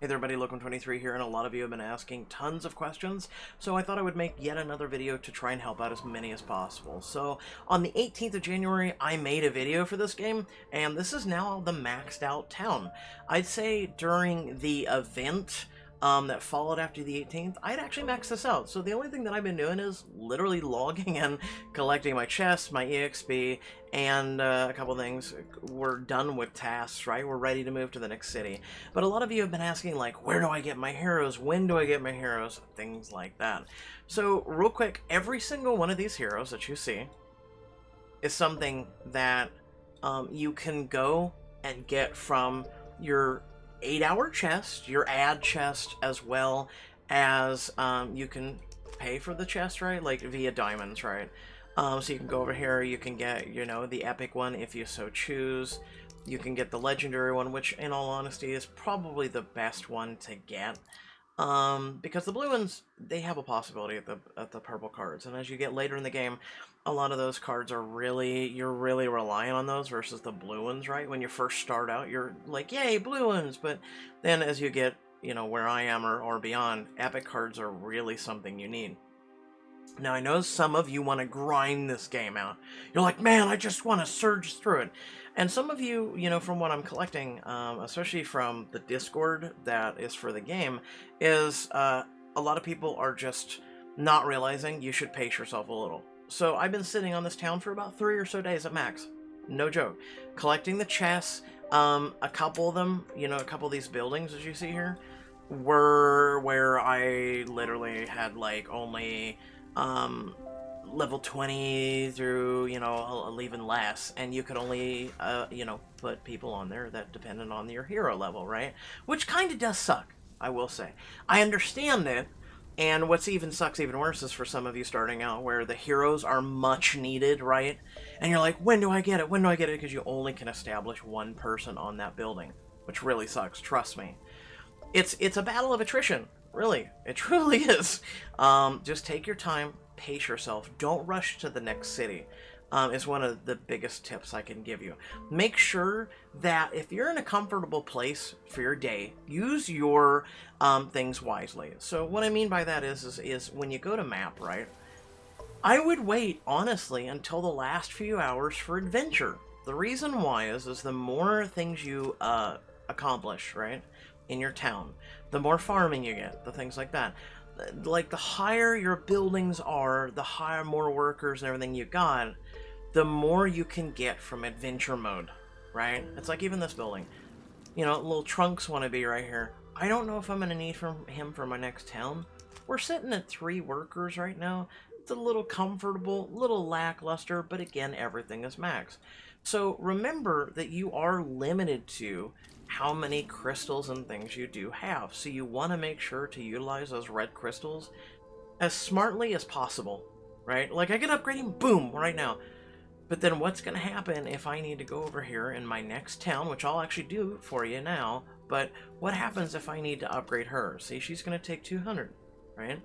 Hey there, buddy, Locum23 here, and a lot of you have been asking tons of questions, so I thought I would make yet another video to try and help out as many as possible. So, on the 18th of January, I made a video for this game, and this is now the maxed out town. I'd say during the event that followed after the 18th, I'd actually maxed this out. So the only thing that I've been doing is literally logging and collecting my chests, my EXP, and a couple things. We're done with tasks, right? We're ready to move to the next city. But a lot of you have been asking, like, where do I get my heroes? When do I get my heroes? Things like that. So, real quick, every single one of these heroes that you see is something that you can go and get from your 8-hour chest, your ad chest, as well as you can pay for the chest, right? Like via diamonds, right? So you can go over here, you can get, you know, the epic one if you so choose. You can get the legendary one, which in all honesty is probably the best one to get. Because the blue ones, they have a possibility at the purple cards, and as you get later in the game, a lot of those cards are you're really relying on those versus the blue ones, right? When you first start out, you're like, yay, blue ones, but then as you get, you know, where I am or beyond, epic cards are really something you need. Now, I know some of you want to grind this game out. You're like, man, I just want to surge through it. And some of you, you know, from what I'm collecting, especially from the Discord that is for the game, is a lot of people are just not realizing you should pace yourself a little. So I've been sitting on this town for about 3 or so days at max. No joke. Collecting the chests, a couple of them, you know, a couple of these buildings, as you see here, were where I literally had, like, only level 20 through, you know, even less, and you could only, you know, put people on there that depended on your hero level, right? Which kind of does suck, I will say. I understand it, and what's even sucks even worse is for some of you starting out where the heroes are much needed, right? And you're like, when do I get it? When do I get it? Because you only can establish one person on that building, which really sucks, trust me. It's a battle of attrition. Really, it truly is. Just take your time, pace yourself. Don't rush to the next city. Is one of the biggest tips I can give you. Make sure that if you're in a comfortable place for your day, use your things wisely. So what I mean by that is when you go to map, right? I would wait, honestly, until the last few hours for adventure. The reason why is the more things you accomplish, right, in your town, the more farming you get, the things like that. Like, the higher your buildings are, the higher more workers and everything you got, the more you can get from adventure mode, right? It's like even this building. You know, little Trunks want to be right here. I don't know if I'm going to need him for my next town. We're sitting at 3 workers right now. It's a little comfortable, little lackluster, but again, everything is max. So remember that you are limited to how many crystals and things you do have. So you want to make sure to utilize those red crystals as smartly as possible, right? Like, I can upgrade him, boom, right now. But then what's going to happen if I need to go over here in my next town, which I'll actually do for you now, but what happens if I need to upgrade her? See, she's going to take 200, right?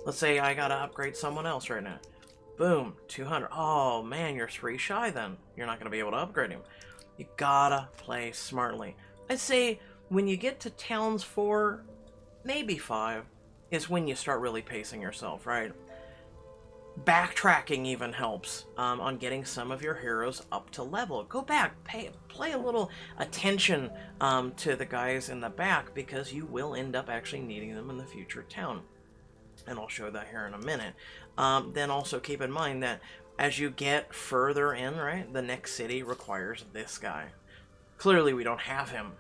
Let's say I got to upgrade someone else right now. Boom, 200. Oh, man, you're 3 shy then. You're not going to be able to upgrade him. You gotta play smartly. I'd say when you get to towns 4, maybe 5, is when you start really pacing yourself, right? Backtracking even helps on getting some of your heroes up to level. Go back, play a little attention to the guys in the back, because you will end up actually needing them in the future town. And I'll show that here in a minute. Then also keep in mind that as you get further in, right, the next city requires this guy. Clearly we don't have him,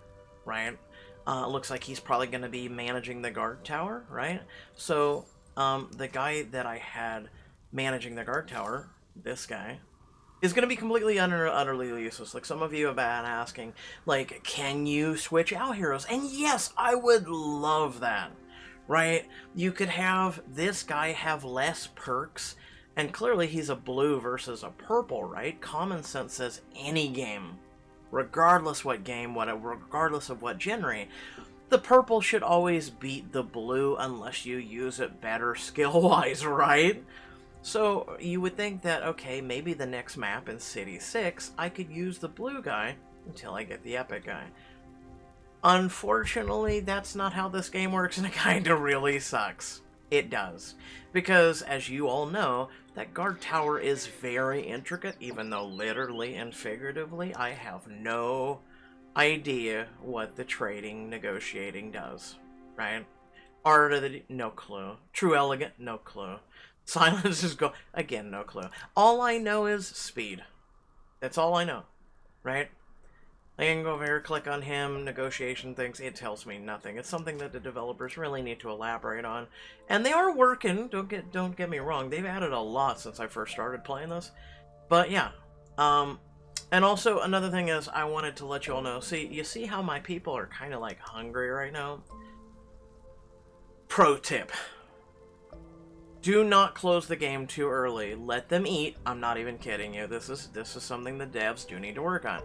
right? It looks like he's probably going to be managing the guard tower, right? So the guy that I had managing the guard tower, this guy, is going to be completely utterly useless. Like, some of you have been asking, like, can you switch out heroes? And yes, I would love that, right? You could have this guy have less perks, and clearly he's a blue versus a purple, right? Common sense says any game, regardless what game, regardless of what genre, the purple should always beat the blue unless you use it better skill-wise, right? So you would think that, okay, maybe the next map in City 6, I could use the blue guy until I get the epic guy. Unfortunately, that's not how this game works, and it kind of really sucks. It does. Because, as you all know, that guard tower is very intricate, even though literally and figuratively I have no idea what the trading negotiating does, right? Art of the... no clue. True Elegant, no clue. Silence is go... again, no clue. All I know is speed. That's all I know, right? I can go over here, click on him, negotiation things, it tells me nothing. It's something that the developers really need to elaborate on. And they are working, don't get me wrong, they've added a lot since I first started playing this. But yeah, and also another thing is I wanted to let you all know, see, you see how my people are kind of like hungry right now? Pro tip. Do not close the game too early. Let them eat. I'm not even kidding you. This is something the devs do need to work on.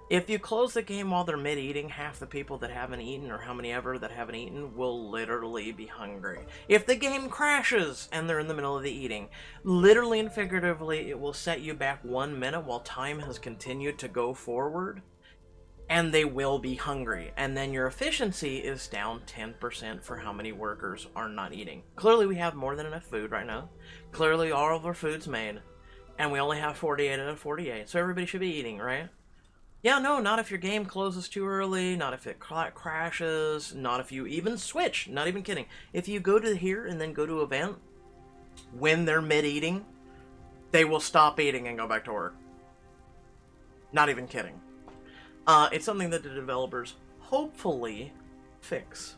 If you close the game while they're mid-eating, half the people that haven't eaten, or how many ever that haven't eaten, will literally be hungry. If the game crashes and they're in the middle of the eating, literally and figuratively, it will set you back 1 minute while time has continued to go forward, and they will be hungry. And then your efficiency is down 10% for how many workers are not eating. Clearly, we have more than enough food right now. Clearly, all of our food's made, and we only have 48 out of 48, so everybody should be eating, right? Yeah, no, not if your game closes too early, not if it crashes, not if you even switch, not even kidding. If you go to here and then go to event, when they're mid-eating, they will stop eating and go back to work. Not even kidding. It's something that the developers hopefully fix.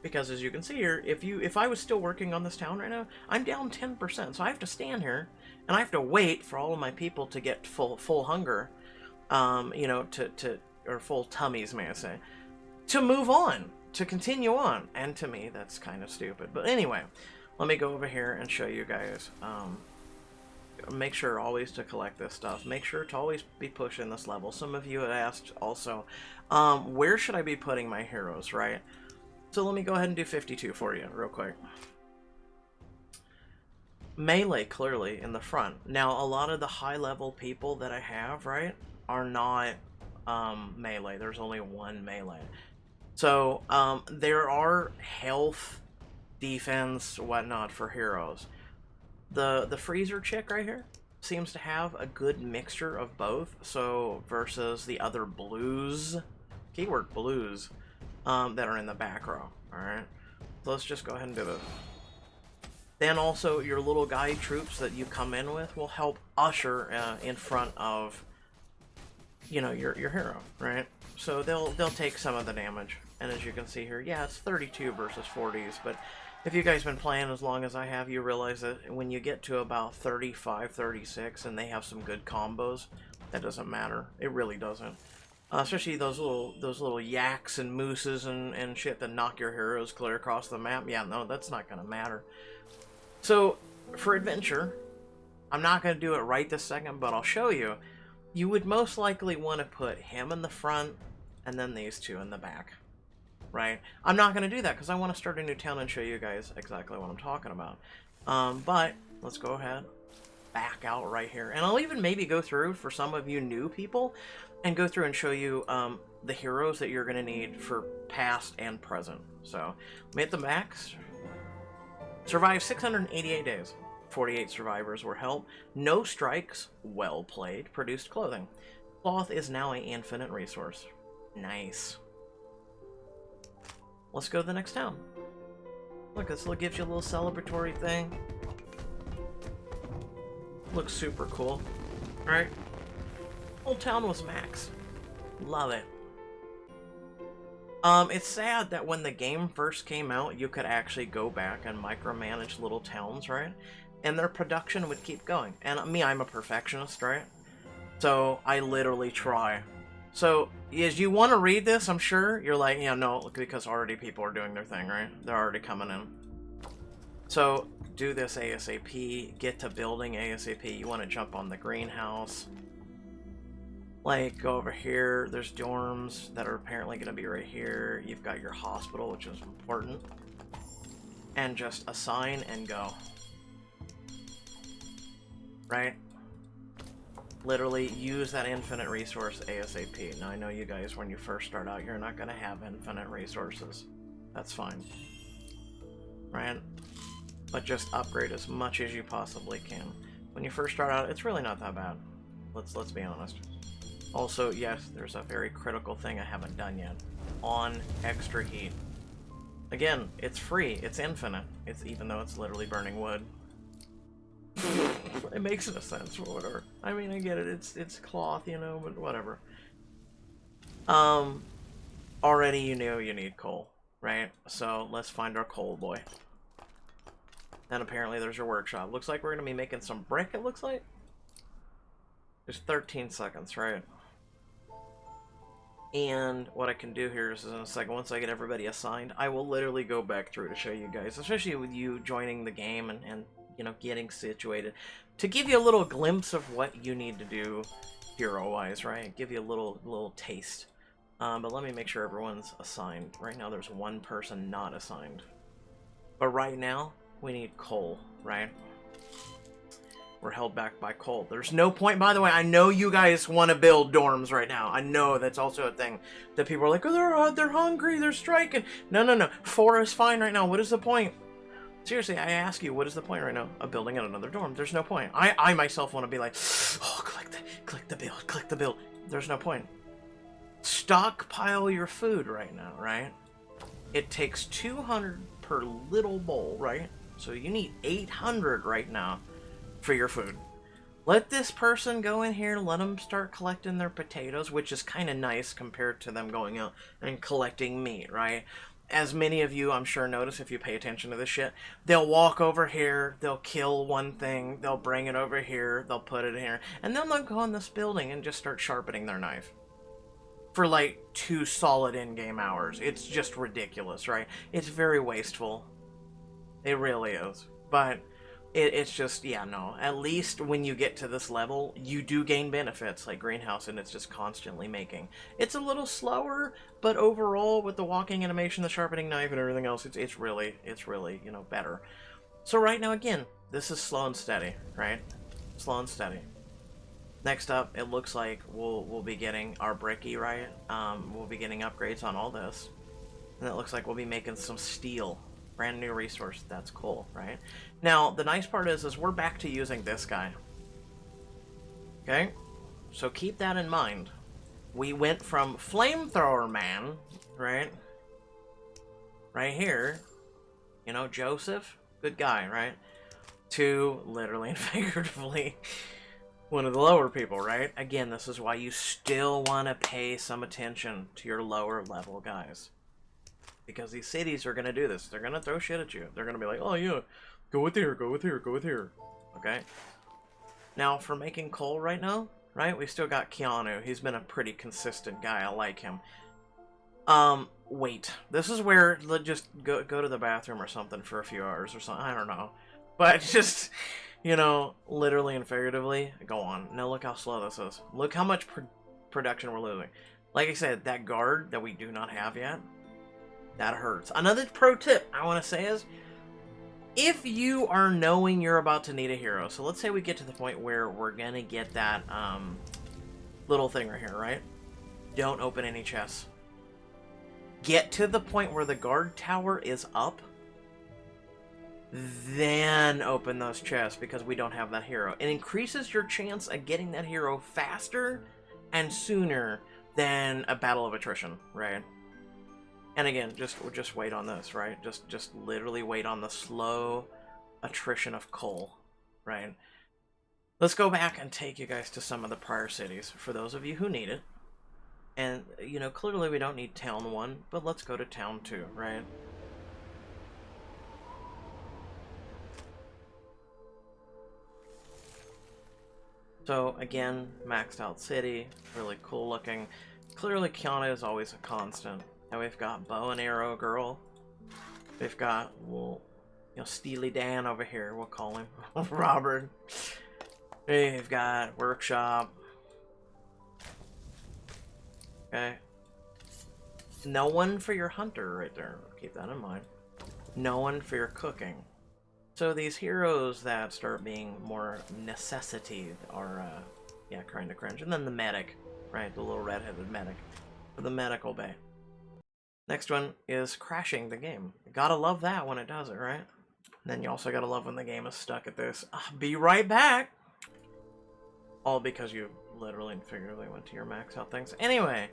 Because as you can see here, if I was still working on this town right now, I'm down 10%, so I have to stand here, and I have to wait for all of my people to get full hunger. You know, or full tummies, may I say, to move on, to continue on. And to me, that's kind of stupid. But anyway, let me go over here and show you guys. Make sure always to collect this stuff. Make sure to always be pushing this level. Some of you had asked also, where should I be putting my heroes, right? So let me go ahead and do 52 for you real quick. Melee, clearly, in the front. Now, a lot of the high-level people that I have, right, are not melee. There's only one melee. So there are health, defense, whatnot for heroes. The freezer chick right here seems to have a good mixture of both. So versus the other blues, keyword blues, that are in the back row. All right. So let's just go ahead and do this. Then also your little guide troops that you come in with will help usher in front of, you know, your hero, right? So they'll take some of the damage. And as you can see here, yeah, it's 32 versus 40s, but if you guys been playing as long as I have, you realize that when you get to about 35, 36, and they have some good combos, that doesn't matter. It really doesn't. Especially those little yaks and mooses and shit that knock your heroes clear across the map. Yeah, no, that's not gonna matter. So for adventure, I'm not gonna do it right this second, but I'll show you. You would most likely want to put him in the front and then these two in the back, right? I'm not going to do that because I want to start a new town and show you guys exactly what I'm talking about. But let's go ahead, back out right here. And I'll even maybe go through for some of you new people and go through and show you the heroes that you're going to need for past and present. So let me hit the max. Survive 688 days. 48 survivors were helped. No strikes. Well played. Produced clothing. Cloth is now an infinite resource. Nice. Let's go to the next town. Look, this gives you a little celebratory thing. Looks super cool. Alright. Old town was max. Love it. It's sad that when the game first came out, you could actually go back and micromanage little towns, right? And their production would keep going. And me, I'm a perfectionist, right? So I literally try. So as you want to read this, I'm sure you're like, yeah, no, because already people are doing their thing, right? They're already coming in. So do this ASAP. Get to building ASAP. You want to jump on the greenhouse. Like, go over here. There's dorms that are apparently going to be right here. You've got your hospital, which is important. And just assign and go. Right? literally use that infinite resource ASAP. Now I know you guys, when you first start out, you're not going to have infinite resources. That's fine. Right? But just upgrade as much as you possibly can. When you first start out, it's really not that bad. Let's be honest. Also, yes, there's a very critical thing I haven't done yet. On extra heat. Again, it's free, it's infinite. It's even though it's literally burning wood. It makes no sense, or whatever. I mean, I get it, it's cloth, you know, but whatever. Already you know you need coal, right? So let's find our coal boy. And apparently there's your workshop. Looks like we're gonna be making some brick, it looks like. There's 13 seconds, right? And what I can do here is in a second, once I get everybody assigned, I will literally go back through to show you guys, especially with you joining the game and you know, getting situated, to give you a little glimpse of what you need to do hero-wise, right? Give you a little taste. But let me make sure everyone's assigned. Right now there's one person not assigned. But right now, we need coal, right? We're held back by coal. There's no point, by the way, I know you guys want to build dorms right now. I know that's also a thing that people are like, oh, they're hungry, they're striking. No. 4 is fine right now. What is the point? Seriously, I ask you, what is the point right now of building another dorm? There's no point. I myself want to be like, oh, click the build. There's no point. Stockpile your food right now, right? It takes 200 per little bowl, right? So you need 800 right now for your food. Let this person go in here, let them start collecting their potatoes, which is kind of nice compared to them going out and collecting meat, right? As many of you, I'm sure, notice if you pay attention to this shit, they'll walk over here, they'll kill one thing, they'll bring it over here, they'll put it here, and then they'll go in this building and just start sharpening their knife. For like 2 solid in-game hours. It's just ridiculous, right? It's very wasteful. It really is. But it's just, yeah, no. At least when you get to this level, you do gain benefits like greenhouse, and it's just constantly making. It's a little slower, but overall, with the walking animation, the sharpening knife, and everything else, it's really, you know, better. So right now, again, this is slow and steady, right? Slow and steady. Next up, it looks like we'll be getting our bricky, right? We'll be getting upgrades on all this. And it looks like we'll be making some steel. Brand new resource. That's cool, right? Now, the nice part is we're back to using this guy. Okay? So keep that in mind. We went from Flamethrower Man, right? Right here. You know, Joseph. Good guy, right? To, literally and figuratively, one of the lower people, right? Again, this is why you still want to pay some attention to your lower level guys. Because these cities are going to do this. They're going to throw shit at you. They're going to be like, oh yeah, go with here, go with here, go with here. Okay? Now, for making coal right now, right? We still got Keanu. He's been a pretty consistent guy. I like him. Wait. This is where, let's just go to the bathroom or something for a few hours or something. I don't know. But just, you know, literally and figuratively, go on. Now look how slow this is. Look how much production we're losing. Like I said, that guard that we do not have yet, that hurts. Another pro tip I want to say is, if you are knowing you're about to need a hero, so let's say we get to the point where we're going to get that little thing right here, right? Don't open any chests. Get to the point where the guard tower is up, then open those chests, because we don't have that hero. It increases your chance of getting that hero faster and sooner than a battle of attrition, right? And again, just wait on this, right? Just literally wait on the slow attrition of coal, right? Let's go back and take you guys to some of the prior cities, for those of you who need it. And, you know, clearly we don't need Town 1, but let's go to Town 2, right? So, again, maxed out city, really cool looking. Clearly Kiana is always a constant. Now we've got Bow and Arrow Girl. We've got, well, you know, Steely Dan over here, we'll call him. Robert. We've got Workshop. Okay. No one for your hunter right there. Keep that in mind. No one for your cooking. So these heroes that start being more necessity are Yeah, kind of cringe. And then the medic, right? The little red-headed medic for the medical bay. Next one is crashing the game. You gotta love that when it does it, right? And then you also gotta love when the game is stuck at this. I'll be right back! All because you literally and figuratively went to your max out things. Anyway,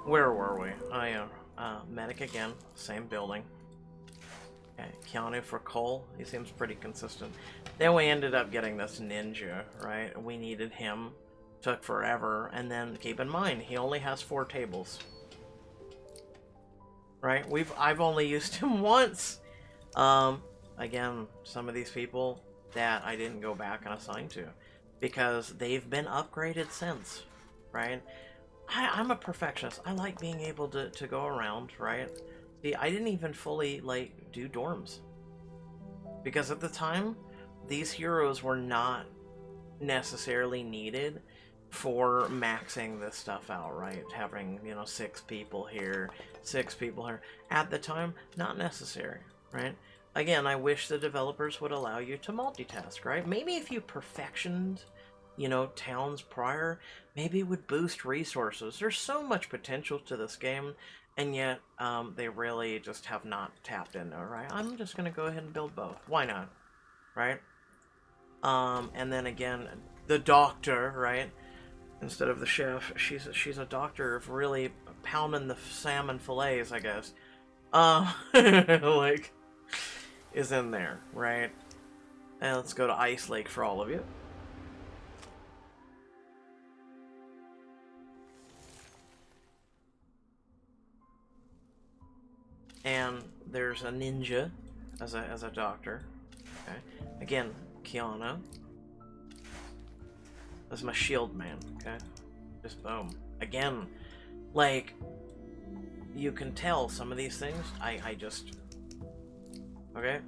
where were we? Medic again, same building. Okay, Keanu for Cole, he seems pretty consistent. Then we ended up getting this ninja, right? We needed him, took forever, and then keep in mind, he only has 4 tables. Right? I've only used him once. Again, some of these people that I didn't go back and assign to, because they've been upgraded since, right? I'm a perfectionist. I like being able to go around, right? See, I didn't even fully, like, do dorms. Because at the time, these heroes were not necessarily needed for maxing this stuff out, right? Having, you know, 6 people here, 6 people here. At the time, not necessary, right? Again, I wish the developers would allow you to multitask, right? Maybe if you perfectioned, you know, towns prior, maybe it would boost resources. There's so much potential to this game, and yet they really just have not tapped into it, right? I'm just going to go ahead and build both. Why not? Right? And then again, the doctor, right? Instead of the chef, she's a doctor of really pounding the salmon fillets, I guess. Like, is in there, right? And let's go to Ice Lake for all of you. And there's a ninja as a doctor. Okay. Again, Keanu. That's my shield man, okay? Just boom. Again, like, you can tell some of these things, I just, okay?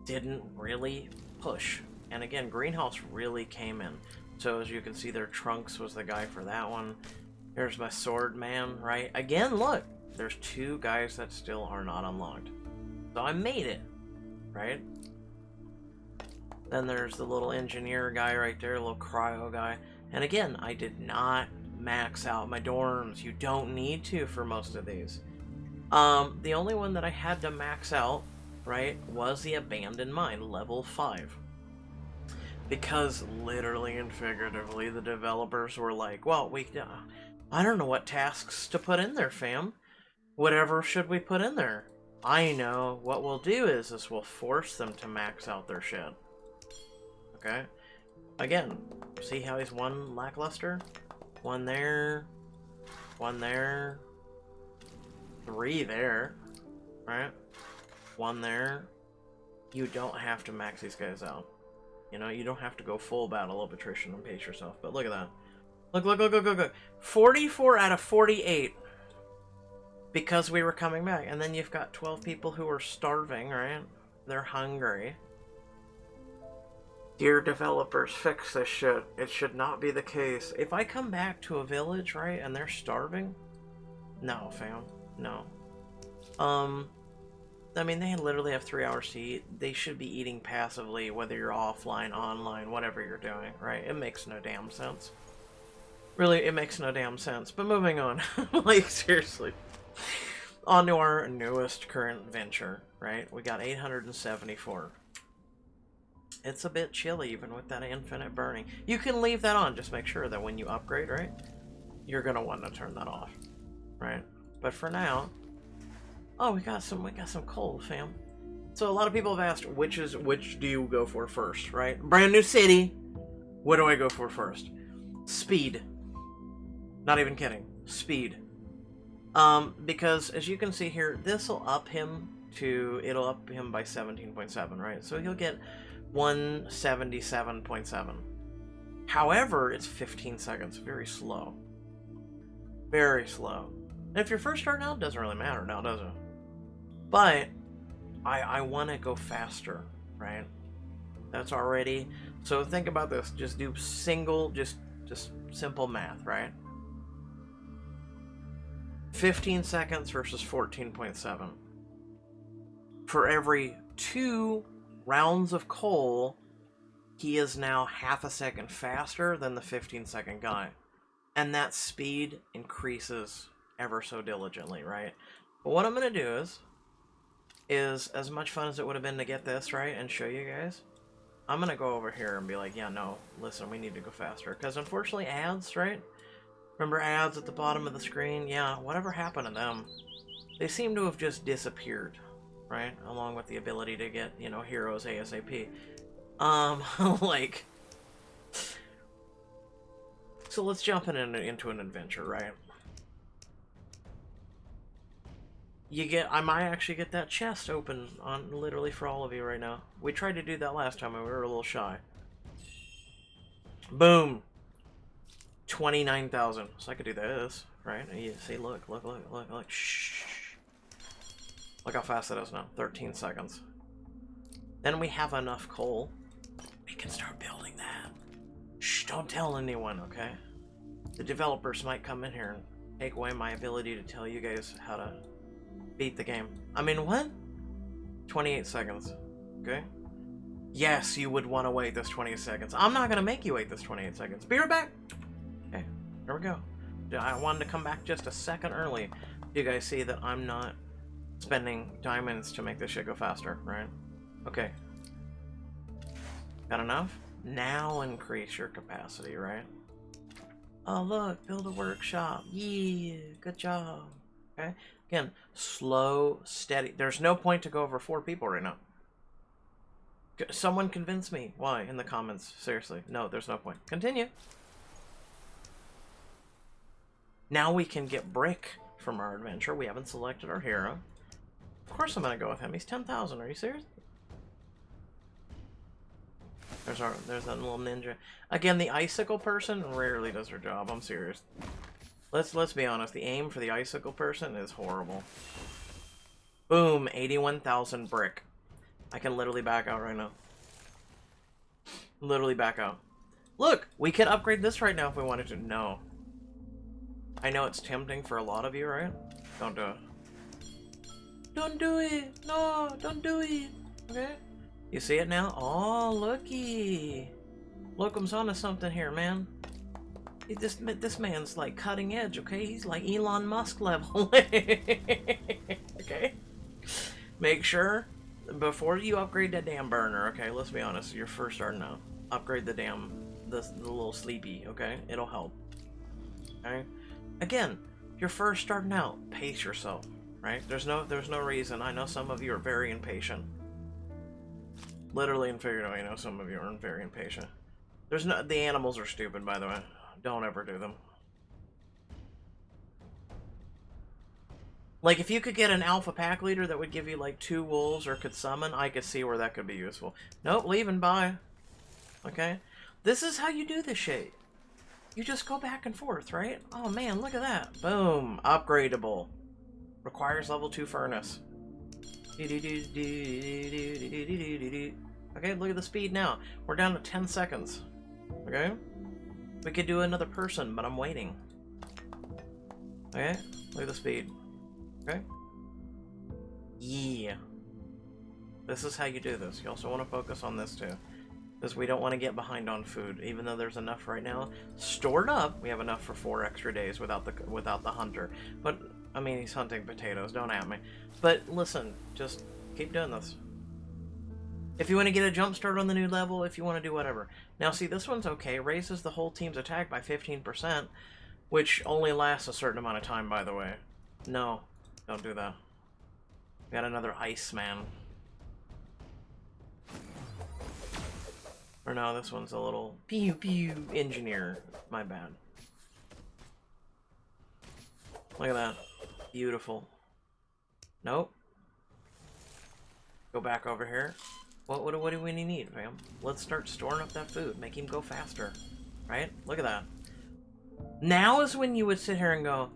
Didn't really push. And again, Greenhouse really came in. So as you can see there, Trunks was the guy for that one. There's my sword man, right? Again, look, there's 2 guys that still are not unlocked. So I made it, right? Then there's the little engineer guy right there, little cryo guy. And again, I did not max out my dorms. You don't need to for most of these. The only one that I had to max out, right, was the abandoned mine, level 5. Because literally and figuratively, the developers were like, well, I don't know what tasks to put in there, fam. Whatever should we put in there? I know what we'll do is we'll force them to max out their shit. Okay? Again, see how he's 1 lackluster? 1 there. 1 there. 3 there. Right? 1 there. You don't have to max these guys out. You know, you don't have to go full battle of attrition and pace yourself. But look at that. Look. 44 out of 48. Because we were coming back. And then you've got 12 people who are starving, right? They're hungry. Dear developers, fix this shit. It should not be the case. If I come back to a village, right, and they're starving? No, fam. No. I mean, they literally have 3 hours to eat. They should be eating passively, whether you're offline, online, whatever you're doing, right? It makes no damn sense. Really, it makes no damn sense. But moving on. Like, seriously. On to our newest current venture, right? We got 874. It's a bit chilly even with that infinite burning. You can leave that on, just make sure that when you upgrade, right, you're gonna want to turn that off, right? But for now, oh, we got some coal, fam. So a lot of people have asked, which do you go for first, right? Brand new city. What do I go for first? Speed. Not even kidding. Speed. Because as you can see here, it'll up him by 17.7, right? So he'll get 177.7. However, it's 15 seconds. Very slow. Very slow. And if you're first starting out, it doesn't really matter now, does it? But I want to go faster, right? That's already... So think about this. Just do just simple math, right? 15 seconds versus 14.7. For every 2 rounds of coal, he is now half a second faster than the 15-second guy. And that speed increases ever so diligently, right? But what I'm going to do is as much fun as it would have been to get this, right, and show you guys, I'm going to go over here and be like, yeah, no, listen, we need to go faster. Because unfortunately ads, right? Remember ads at the bottom of the screen? Yeah, whatever happened to them? They seem to have just disappeared, right? Along with the ability to get, you know, heroes ASAP. Like... So let's jump into an adventure, right? I might actually get that chest open on literally for all of you right now. We tried to do that last time and we were a little shy. Boom! 29,000. So I could do this, right? You see, look. Shh. Look how fast it is now. 13 seconds. Then we have enough coal. We can start building that. Shh, don't tell anyone, okay? The developers might come in here and take away my ability to tell you guys how to beat the game. I mean, what? 28 seconds, okay? Yes, you would want to wait this 28 seconds. I'm not going to make you wait this 28 seconds. Be right back! Okay, here we go. I wanted to come back just a second early. You guys see that I'm not spending diamonds to make this shit go faster, right? Okay. Got enough? Now increase your capacity, right? Oh, look, build a workshop. Yeah, good job. Okay? Again, slow, steady. There's no point to go over 4 people right now. Someone convince me why in the comments. Seriously. No, there's no point. Continue. Now we can get Brick from our adventure. We haven't selected our hero. Of course I'm going to go with him. He's 10,000. Are you serious? There's that little ninja. Again, the icicle person rarely does her job. I'm serious. Let's be honest. The aim for the icicle person is horrible. Boom, 81,000 brick. I can literally back out right now. Literally back out. Look, we could upgrade this right now if we wanted to. No. I know it's tempting for a lot of you, right? Don't do it. Don't do it. No, don't do it. Okay? You see it now? Oh, looky. Look'em's onto something here, man. This man's like cutting edge, okay? He's like Elon Musk level. Okay? Make sure, before you upgrade that damn burner, okay? Let's be honest, you're first starting out. Upgrade the little sleepy, okay? It'll help. Okay? Again, you're first starting out. Pace yourself, right? There's no reason. I know some of you are very impatient. Literally and figuratively, I know some of you are very impatient. The animals are stupid, by the way. Don't ever do them. Like, if you could get an alpha pack leader that would give you, like, 2 wolves or could summon, I could see where that could be useful. Nope, leaving, bye. Okay? This is how you do this shit. You just go back and forth, right? Oh, man, look at that. Boom. Upgradable. Requires level 2 furnace. Okay, look at the speed now. We're down to 10 seconds. Okay? We could do another person, but I'm waiting. Okay? Look at the speed. Okay? Yeah. This is how you do this. You also want to focus on this too. Because we don't want to get behind on food. Even though there's enough right now. Stored up, we have enough for 4 extra days without the hunter. But, I mean, he's hunting potatoes. Don't at me. But, listen. Just keep doing this. If you want to get a jump start on the new level, if you want to do whatever. Now, see, this one's okay. Raises the whole team's attack by 15%, which only lasts a certain amount of time, by the way. No, don't do that. We got another Iceman. Or no, this one's a little pew pew engineer. My bad. Look at that. Beautiful. Nope. Go back over here. What do we need, fam? Let's start storing up that food. Make him go faster. Right? Look at that. Now is when you would sit here and go,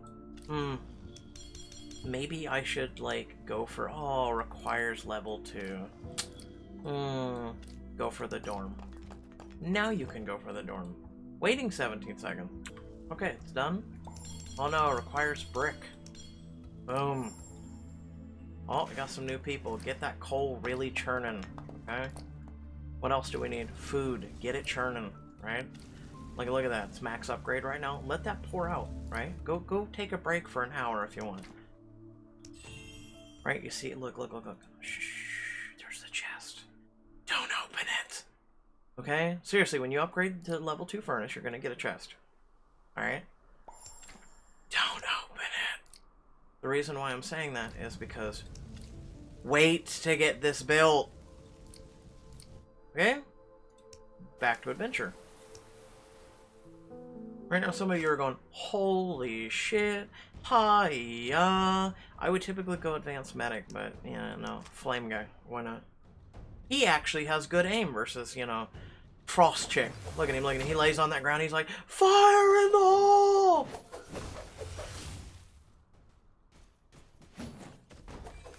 maybe I should, like, go for, oh, requires level 2. Go for the dorm. Now you can go for the dorm. Waiting 17 seconds. Okay, it's done. Oh no, requires brick. Boom. Oh, we got some new people. Get that coal really churning. Okay? What else do we need? Food. Get it churning, right? Like, look at that. It's max upgrade right now. Let that pour out, right? Go take a break for an hour if you want. Right? You see? Look. Shh. There's the chest. Don't open it. Okay? Seriously, when you upgrade to level 2 furnace, you're gonna get a chest. Alright? Don't open it. The reason why I'm saying that is because wait to get this built. Okay? Back to adventure. Right now, some of you are going, holy shit, hiya. I would typically go advanced medic, but, yeah, no, flame guy, why not? He actually has good aim versus, you know, frost chick. Look at him, look at him. He lays on that ground, he's like, fire in the hole!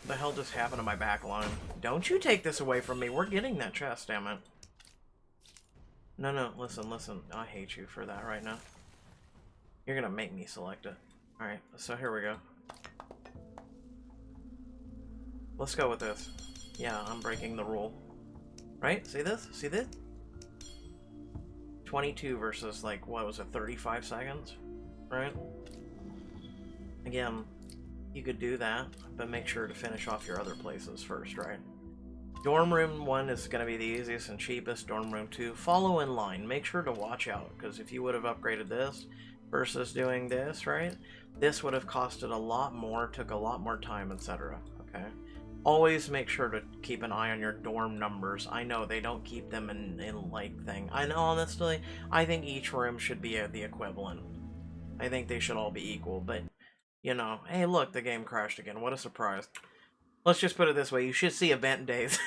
What the hell just happened to my back line? Don't you take this away from me. We're getting that chest, damn it. No, listen. I hate you for that right now. You're gonna make me select it. Alright, so here we go. Let's go with this. Yeah, I'm breaking the rule. Right? See this? See this? 22 versus, like, what was it, 35 seconds? Right? Again, you could do that, but make sure to finish off your other places first, right? Dorm room 1 is going to be the easiest and cheapest. Dorm room 2, follow in line. Make sure to watch out, because if you would have upgraded this versus doing this, right? This would have costed a lot more, took a lot more time, etc. Okay? Always make sure to keep an eye on your dorm numbers. I know they don't keep them in like thing. I know, honestly, I think each room should be the equivalent. I think they should all be equal, but, you know, hey, look, the game crashed again. What a surprise. Let's just put it this way. You should see event days.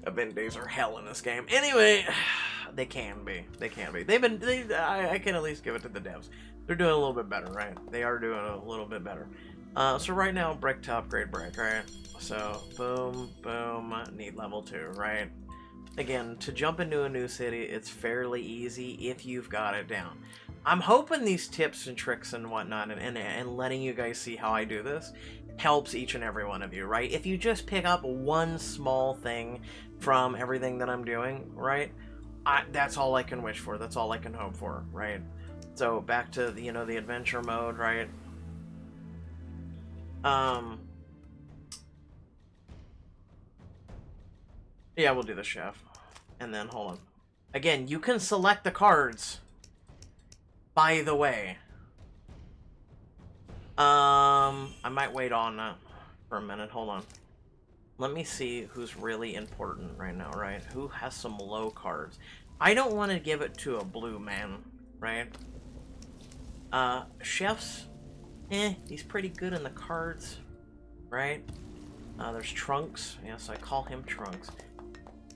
Event days are hell in this game. Anyway, they can be. They can be. I can at least give it to the devs. They're doing a little bit better, right? They are doing a little bit better. So right now, brick to upgrade brick, right? So, boom, need level 2, right? Again, to jump into a new city, it's fairly easy if you've got it down. I'm hoping these tips and tricks and whatnot and letting you guys see how I do this helps each and every one of you, right? If you just pick up one small thing from everything that I'm doing, right? That's all I can wish for. That's all I can hope for, right? So back to, you know, the adventure mode, right? Yeah, we'll do the chef. And then, hold on. Again, you can select the cards. By the way. I might wait on that for a minute. Hold on. Let me see who's really important right now, right? Who has some low cards? I don't want to give it to a blue man, right? Chef's, he's pretty good in the cards, right? There's Trunks. Yes, I call him Trunks.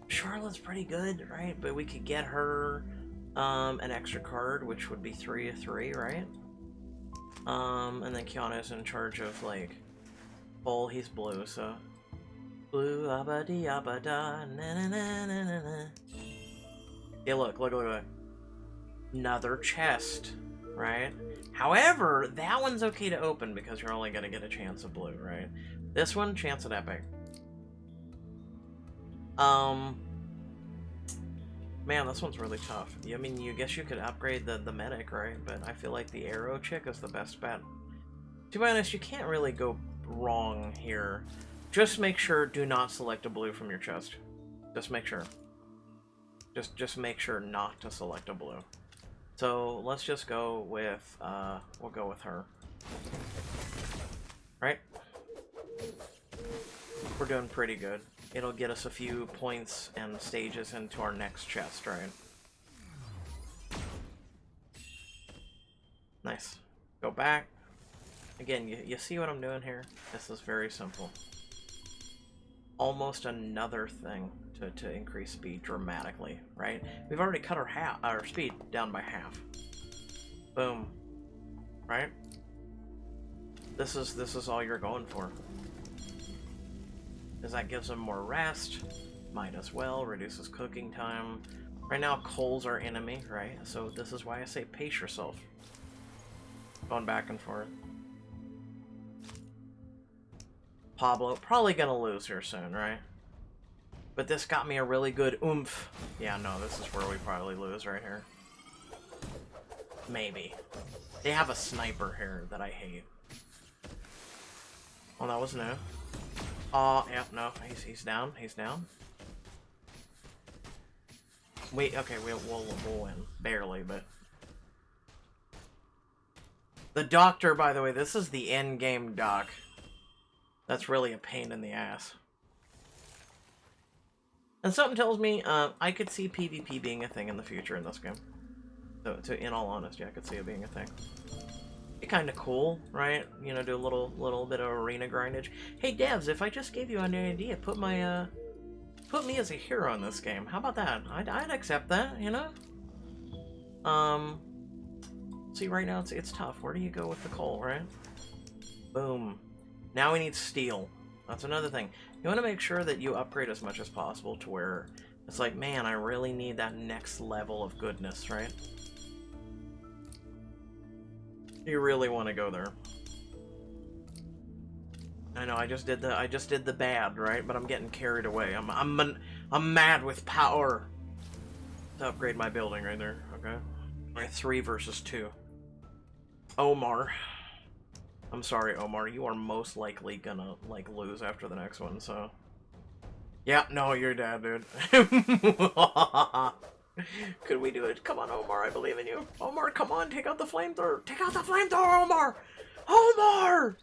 Charlotte's pretty good, right? But we could get her an extra card, which would be 3 of 3, right? And then Kiana's in charge of, like, Bull, he's blue, so... Blue, abadi, abada, na na na na na na. Yeah, look. Another chest, right? However, that one's okay to open because you're only gonna get a chance of blue, right? This one, chance at epic. Man, this one's really tough. I mean, you guess you could upgrade the medic, right? But I feel like the arrow chick is the best bet. To be honest, you can't really go wrong here. Just make sure, do not select a blue from your chest. Just make sure. Just make sure not to select a blue. So, let's just go with, we'll go with her. Right? We're doing pretty good. It'll get us a few points and stages into our next chest, right? Nice. Go back. Again, you see what I'm doing here? This is very simple. Almost another thing to increase speed dramatically, right? We've already cut our speed down by half. Boom. Right? This is all you're going for. Because that gives them more rest. Might as well. Reduces cooking time. Right now, coal's our enemy, right? So this is why I say pace yourself. Going back and forth. Pablo, probably gonna lose here soon, right? But this got me a really good oomph. Yeah, no, this is where we probably lose right here. Maybe. They have a sniper here that I hate. Oh, that was new. Oh, yeah, no, he's down. He's down. Wait, okay, we'll win. Barely, but... The doctor, by the way, this is the end-game doc. That's really a pain in the ass. And something tells me I could see PvP being a thing in the future in this game. So in all honesty, I could see it being a thing. Be kind of cool, right? You know, do a little bit of arena grindage. Hey devs, if I just gave you an idea, put me as a hero in this game. How about that? I'd accept that, you know? See, right now it's tough. Where do you go with the coal, right? Boom. Now we need steel. That's another thing. You want to make sure that you upgrade as much as possible to where it's like, man, I really need that next level of goodness, right? You really want to go there. I know I just did the bad, right? But I'm getting carried away. I'm mad with power. To upgrade my building right there, okay? Alright, 3 versus 2. Omar. I'm sorry, Omar. You are most likely gonna, like, lose after the next one, so... Yeah, no, you're dead, dude. Could we do it? Come on, Omar, I believe in you. Omar, come on, take out the flamethrower. Take out the flamethrower, Omar! Omar!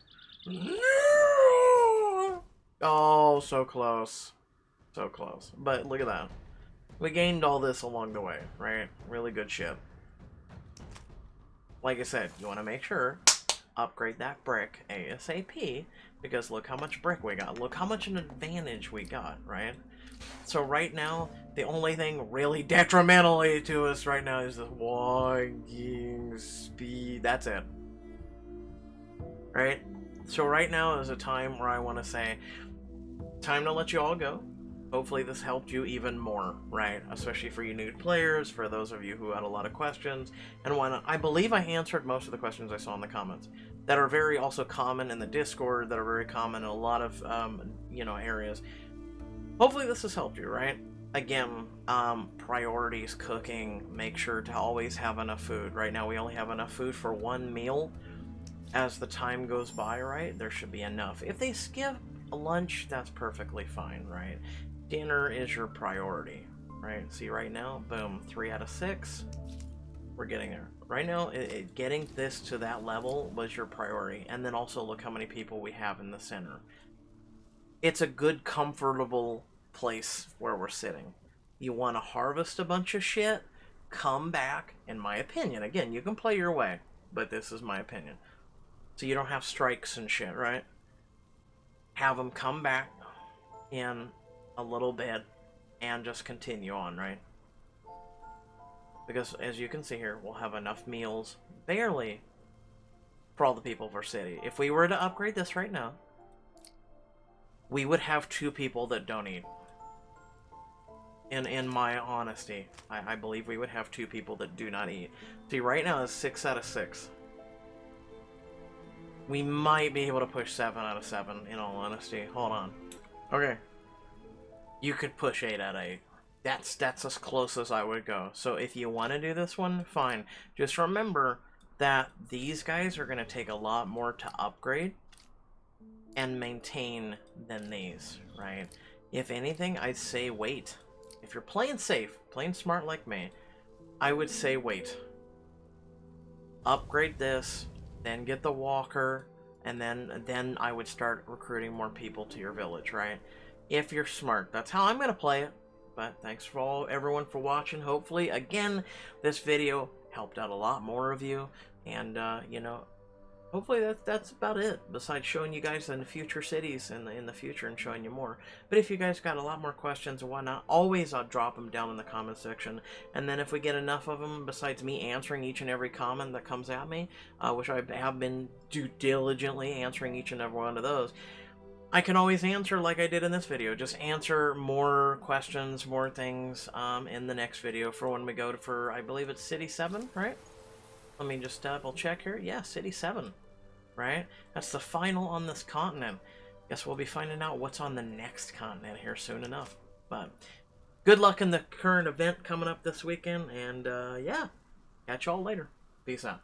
No! Oh, so close. So close. But look at that. We gained all this along the way, right? Really good shit. Like I said, you want to make sure, upgrade that brick ASAP, because look how much brick we got. Look how much an advantage we got, right? So right now, the only thing really detrimentally to us right now is the walking speed. That's it. Right? So right now is a time where I want to say, time to let you all go. Hopefully this helped you even more, right? Especially for you new players, for those of you who had a lot of questions, and why not? I believe I answered most of the questions I saw in the comments that are very also common in the Discord, that are very common in a lot of, you know, areas. Hopefully this has helped you, right? Again, priorities, cooking, make sure to always have enough food. Right now we only have enough food for one meal. As the time goes by, right, there should be enough. If they skip a lunch, that's perfectly fine, right? Dinner is your priority, right? See, right now, boom, 3 out of 6. We're getting there. Right now, getting this to that level was your priority. And then also look how many people we have in the center. It's a good, comfortable place where we're sitting. You want to harvest a bunch of shit? Come back, in my opinion. Again, you can play your way, but this is my opinion. So you don't have strikes and shit, right? Have them come back in a little bit and just continue on, right? Because as you can see here, we'll have enough meals, barely, for all the people of our city. If we were to upgrade this right now, we would have 2 people that don't eat. In my honesty, I believe we would have 2 people that do not eat. See, right now it's 6 out of 6. We might be able to push 7 out of 7, in all honesty. Hold on. Okay. You could push 8 out of 8. That's as close as I would go. So if you want to do this one, fine. Just remember that these guys are going to take a lot more to upgrade and maintain than these, right? If anything, I'd say wait. If you're playing safe, playing smart like me, I would say wait. Upgrade this, then get the walker, and then I would start recruiting more people to your village, right? If you're smart. That's how I'm going to play it. But thanks for everyone for watching. Hopefully, again, this video helped out a lot more of you. And, you know, hopefully that's about it. Besides showing you guys in the future cities in the future and showing you more. But if you guys got a lot more questions or whatnot, always I'll drop them down in the comment section. And then if we get enough of them, besides me answering each and every comment that comes at me, which I have been diligently answering each and every one of those, I can always answer like I did in this video. Just answer more questions, more things in the next video for when we go to, for, I believe it's City 7, right? Let me just double check here. Yeah, City 7, right? That's the final on this continent. guess we'll be finding out what's on the next continent here soon enough. But good luck in the current event coming up this weekend, and yeah, catch y'all later. Peace out.